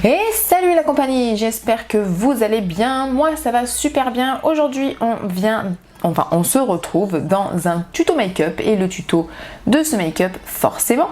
Et salut la compagnie, j'espère que vous allez bien, moi ça va super bien. Aujourd'hui on se retrouve dans un tuto make-up et le tuto de ce make-up forcément.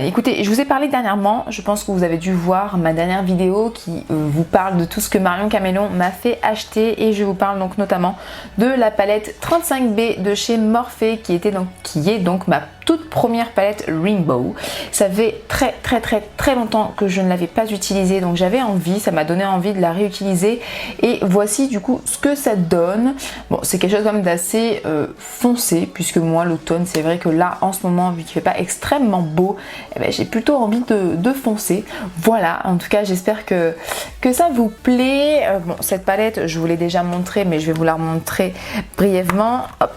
Écoutez, je vous ai parlé dernièrement, je pense que vous avez dû voir ma dernière vidéo qui vous parle de tout ce que Marion Caméléon m'a fait acheter et je vous parle donc notamment de la palette 35B de chez Morphe qui est donc ma toute première palette Rainbow. Ça fait très longtemps que je ne l'avais pas utilisée, donc j'avais envie, ça m'a donné envie de la réutiliser et voici du coup ce que ça donne. Bon, c'est quelque chose quand même d'assez foncé puisque moi l'automne, c'est vrai que là en ce moment vu qu'il fait pas extrêmement beau, j'ai plutôt envie de foncer. Voilà, en tout cas j'espère que ça vous plaît. Bon, cette palette je vous l'ai déjà montrée mais je vais vous la remontrer brièvement. Hop.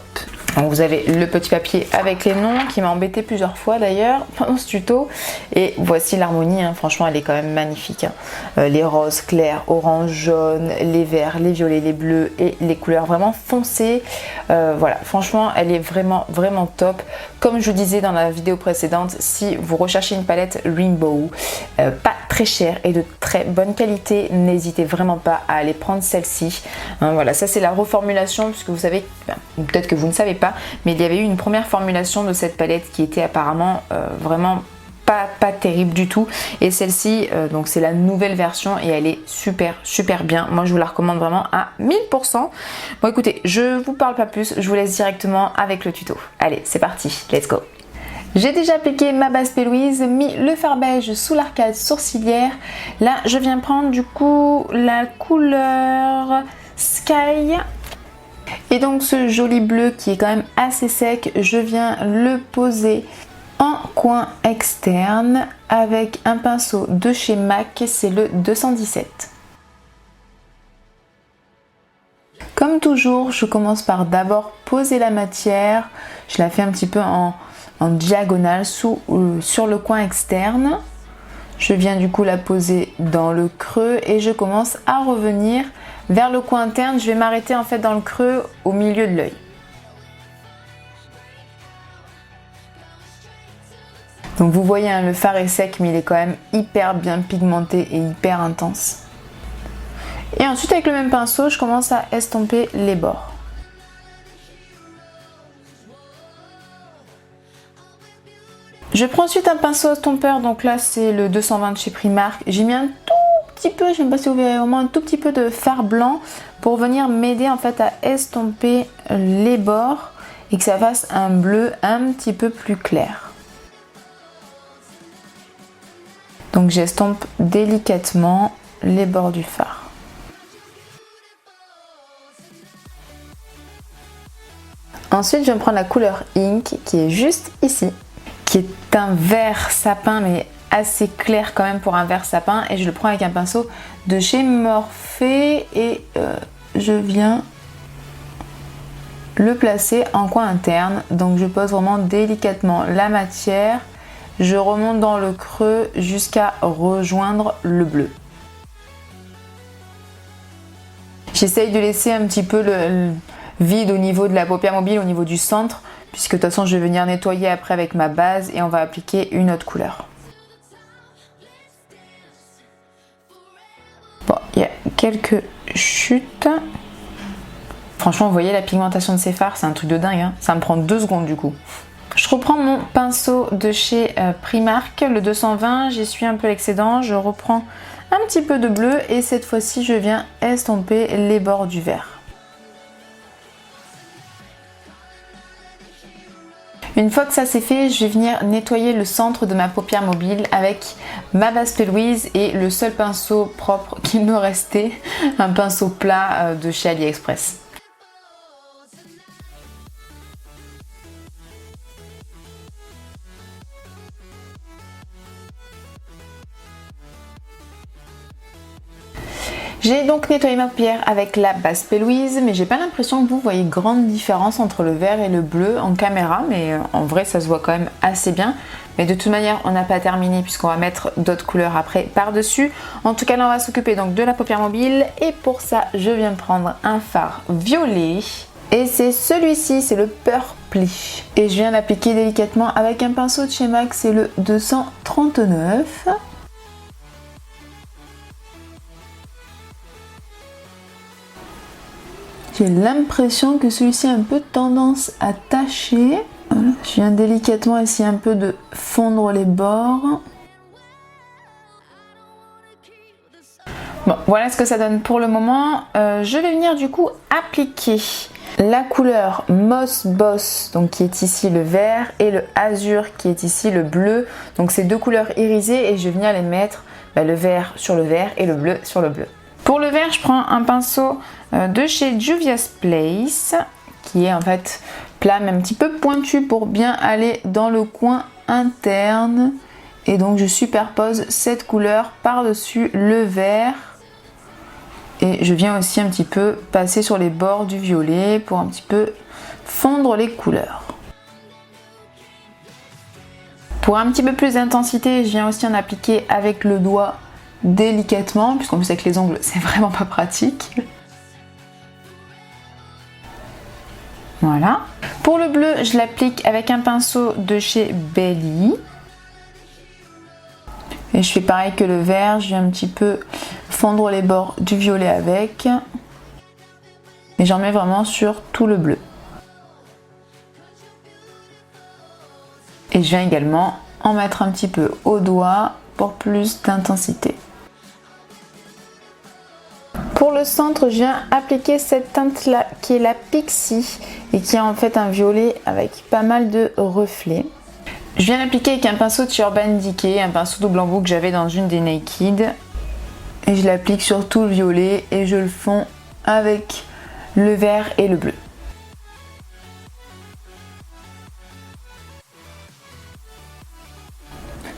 Donc vous avez le petit papier avec les noms qui m'a embêté plusieurs fois d'ailleurs pendant ce tuto. Et voici l'harmonie, hein. Franchement elle est quand même magnifique. Hein. Les roses clairs, orange, jaune, les verts, les violets, les bleus et les couleurs vraiment foncées. Voilà, franchement elle est vraiment top. Comme je vous disais dans la vidéo précédente, si vous recherchez une palette Rainbow, pas très chère et de très bonne qualité, n'hésitez vraiment pas à aller prendre celle-ci. Hein, voilà, ça c'est la reformulation puisque vous savez, peut-être que vous ne savez pas, mais il y avait eu une première formulation de cette palette qui était apparemment vraiment pas terrible du tout, et celle-ci donc c'est la nouvelle version et elle est super bien. Moi je vous la recommande vraiment à 1000%. Bon écoutez, je vous parle pas plus, je vous laisse directement avec le tuto. Allez, c'est parti, let's go. J'ai déjà appliqué ma base P. Louise, mis le fard beige sous l'arcade sourcilière. Là je viens prendre du coup la couleur Sky. Et donc ce joli bleu qui est quand même assez sec, je viens le poser en coin externe avec un pinceau de chez MAC, c'est le 217. Comme toujours, je commence par d'abord poser la matière, je la fais un petit peu en diagonale sur le coin externe. Je viens du coup la poser dans le creux et je commence à revenir vers le coin interne. Je vais m'arrêter en fait dans le creux au milieu de l'œil. Donc vous voyez, hein, le fard est sec mais il est quand même hyper bien pigmenté et hyper intense. Et ensuite avec le même pinceau, je commence à estomper les bords. Je prends ensuite un pinceau estompeur, donc là c'est le 220 de chez Primark. J'ai mis un tout petit peu, je ne sais pas si vous verrez, au moins un tout petit peu de fard blanc pour venir m'aider en fait à estomper les bords et que ça fasse un bleu un petit peu plus clair. Donc j'estompe délicatement les bords du fard. Ensuite je vais prendre la couleur Ink qui est juste ici, qui est un vert sapin mais assez clair quand même pour un vert sapin, et je le prends avec un pinceau de chez Morphe et je viens le placer en coin interne. Donc je pose vraiment délicatement la matière, je remonte dans le creux jusqu'à rejoindre le bleu. J'essaye de laisser un petit peu le vide au niveau de la paupière mobile, au niveau du centre, puisque de toute façon je vais venir nettoyer après avec ma base et on va appliquer une autre couleur. Bon, il y a quelques chutes. Franchement, vous voyez la pigmentation de ces fards, c'est un truc de dingue, hein. Ça me prend 2 secondes du coup. Je reprends mon pinceau de chez Primark, le 220, j'essuie un peu l'excédent, je reprends un petit peu de bleu et cette fois-ci je viens estomper les bords du vert. Une fois que ça c'est fait, je vais venir nettoyer le centre de ma paupière mobile avec ma base P. Louise et le seul pinceau propre qu'il me restait, un pinceau plat de chez AliExpress. J'ai donc nettoyé ma paupière avec la base P. Louise, mais j'ai pas l'impression que vous voyez grande différence entre le vert et le bleu en caméra, mais en vrai ça se voit quand même assez bien. Mais de toute manière on n'a pas terminé puisqu'on va mettre d'autres couleurs après par dessus. En tout cas là on va s'occuper donc de la paupière mobile et pour ça je viens prendre un fard violet. Et c'est celui-ci, c'est le Purply. Et je viens l'appliquer délicatement avec un pinceau de chez MAC, c'est le 239. J'ai l'impression que celui-ci a un peu tendance à tacher. Voilà. Je viens délicatement essayer un peu de fondre les bords. Bon, voilà ce que ça donne pour le moment. Je vais venir du coup appliquer la couleur Moss Boss, donc qui est ici le vert, et le Azur qui est ici le bleu. Donc ces deux couleurs irisées et je vais venir les mettre le vert sur le vert et le bleu sur le bleu. Pour le vert, je prends un pinceau de chez Juvia's Place qui est en fait plat mais un petit peu pointu pour bien aller dans le coin interne. Et donc je superpose cette couleur par-dessus le vert. Et je viens aussi un petit peu passer sur les bords du violet pour un petit peu fondre les couleurs. Pour un petit peu plus d'intensité, je viens aussi en appliquer avec le doigt délicatement, puisqu'en plus avec les ongles, c'est vraiment pas pratique. Voilà. Pour le bleu, je l'applique avec un pinceau de chez Belly. Et je fais pareil que le vert, je viens un petit peu fondre les bords du violet avec. Mais j'en mets vraiment sur tout le bleu. Et je viens également en mettre un petit peu au doigt pour plus d'intensité. Pour le centre, je viens appliquer cette teinte là qui est la Pixie et qui est en fait un violet avec pas mal de reflets. Je viens l'appliquer avec un pinceau de chez Urban Decay, un pinceau double embout que j'avais dans une des Naked. Et je l'applique sur tout le violet et je le fonds avec le vert et le bleu.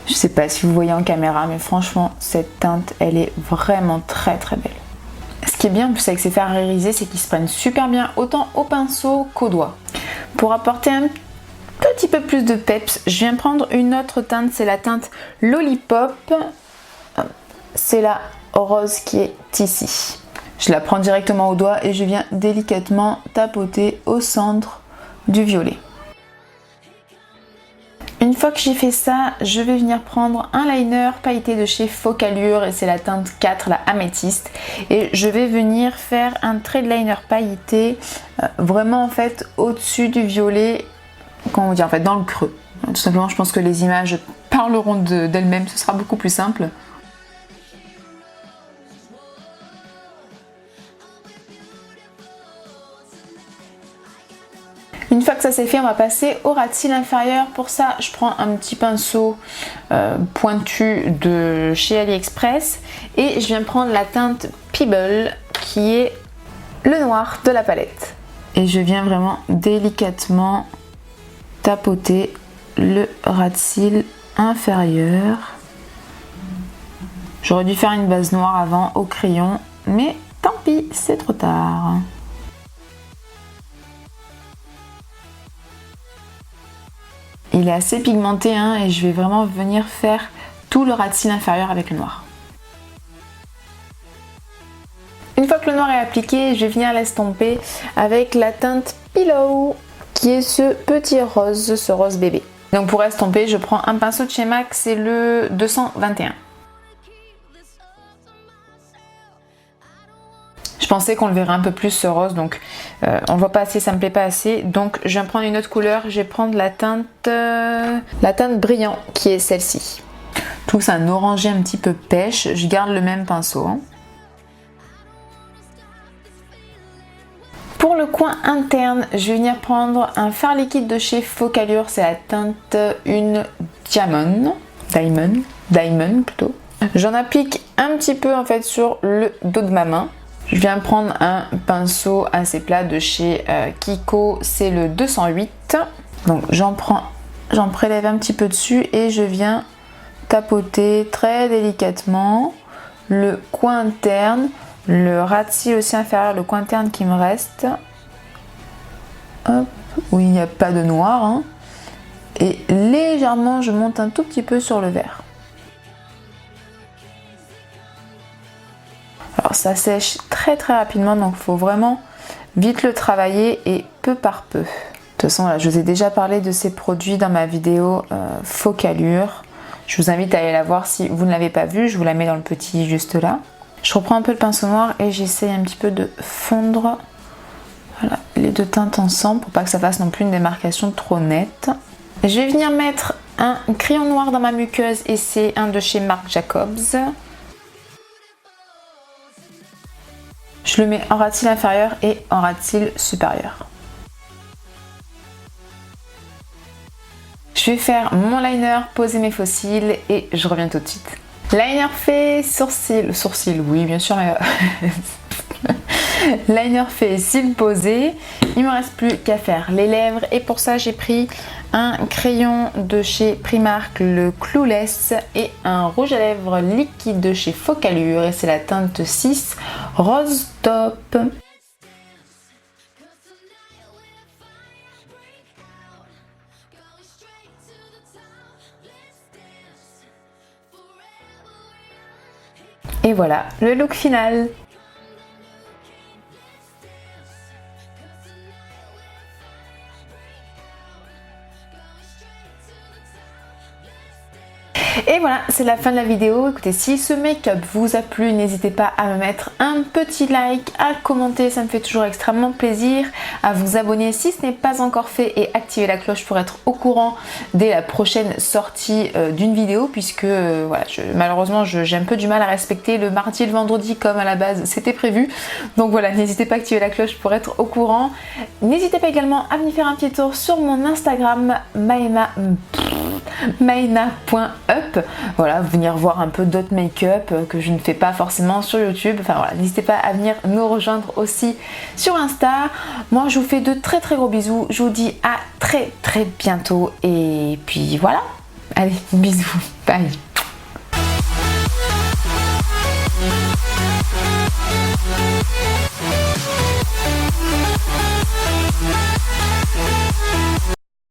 Je sais pas si vous voyez en caméra, mais franchement, cette teinte, elle est vraiment très très belle. Ce qui est bien en plus avec ces fards irisés, c'est qu'ils se prennent super bien autant au pinceau qu'au doigt. Pour apporter un petit peu plus de peps, je viens prendre une autre teinte, c'est la teinte Lollipop. C'est la rose qui est ici. Je la prends directement au doigt et je viens délicatement tapoter au centre du violet. Une fois que j'ai fait ça, je vais venir prendre un liner pailleté de chez Focallure et c'est la teinte 4, la améthyste. Et je vais venir faire un trait de liner pailleté vraiment en fait au-dessus du violet, comment dire, en fait dans le creux. Tout simplement, je pense que les images parleront d'elles-mêmes, ce sera beaucoup plus simple. Une fois que ça c'est fait, on va passer au ras de cils inférieur. Pour ça, je prends un petit pinceau pointu de chez AliExpress et je viens prendre la teinte Pebble qui est le noir de la palette. Et je viens vraiment délicatement tapoter le ras de cils inférieur. J'aurais dû faire une base noire avant au crayon, mais tant pis, c'est trop tard. Il est assez pigmenté hein, et je vais vraiment venir faire tout le ras de cils inférieur avec le noir. Une fois que le noir est appliqué, je vais venir l'estomper avec la teinte Pillow qui est ce petit rose, ce rose bébé. Donc pour estomper, je prends un pinceau de chez MAC, c'est le 221. Je pensais qu'on le verrait un peu plus ce rose, donc on ne voit pas assez, ça me plaît pas assez. Donc je vais prendre une autre couleur, je vais prendre la teinte brillant qui est celle-ci. Je trouve que c'est un orangé un petit peu pêche, je garde le même pinceau. Hein. Pour le coin interne, je vais venir prendre un fard liquide de chez Focallure, c'est la teinte une Diamond plutôt. J'en applique un petit peu en fait sur le dos de ma main. Je viens prendre un pinceau assez plat de chez Kiko, c'est le 208. Donc j'en prélève un petit peu dessus et je viens tapoter très délicatement le coin interne, le ras de cils aussi inférieur, le coin interne qui me reste. Hop, où il n'y a pas de noir. Hein. Et légèrement, je monte un tout petit peu sur le vert. Alors ça sèche très rapidement, donc il faut vraiment vite le travailler et peu par peu. De toute façon, là, je vous ai déjà parlé de ces produits dans ma vidéo Focallure. Je vous invite à aller la voir si vous ne l'avez pas vue, je vous la mets dans le petit juste là. Je reprends un peu le pinceau noir et j'essaye un petit peu de fondre les deux teintes ensemble pour pas que ça fasse non plus une démarcation trop nette. Je vais venir mettre un crayon noir dans ma muqueuse et c'est un de chez Marc Jacobs. Je le mets en ras de cils inférieur et en ras de cils supérieur. Je vais faire mon liner, poser mes faux cils et je reviens tout de suite. Liner fait, sourcils, oui bien sûr, mais liner fait, cils posés. Il me reste plus qu'à faire les lèvres et pour ça j'ai pris un crayon de chez Primark, le Clueless, et un rouge à lèvres liquide de chez Focallure et c'est la teinte 6 Rose Top. Et voilà le look final. Et voilà, c'est la fin de la vidéo. Écoutez, si ce make-up vous a plu, n'hésitez pas à me mettre un petit like, à commenter, ça me fait toujours extrêmement plaisir, à vous abonner si ce n'est pas encore fait et activer la cloche pour être au courant dès la prochaine sortie d'une vidéo puisque voilà, malheureusement j'ai un peu du mal à respecter le mardi et le vendredi comme à la base c'était prévu. Donc voilà, n'hésitez pas à activer la cloche pour être au courant. N'hésitez pas également à venir faire un petit tour sur mon Instagram maena.up, voilà, venir voir un peu d'autres make-up que je ne fais pas forcément sur YouTube. Enfin voilà, n'hésitez pas à venir nous rejoindre aussi sur Insta. Moi je vous fais de très très gros bisous, je vous dis à très très bientôt et puis voilà, allez bisous, bye.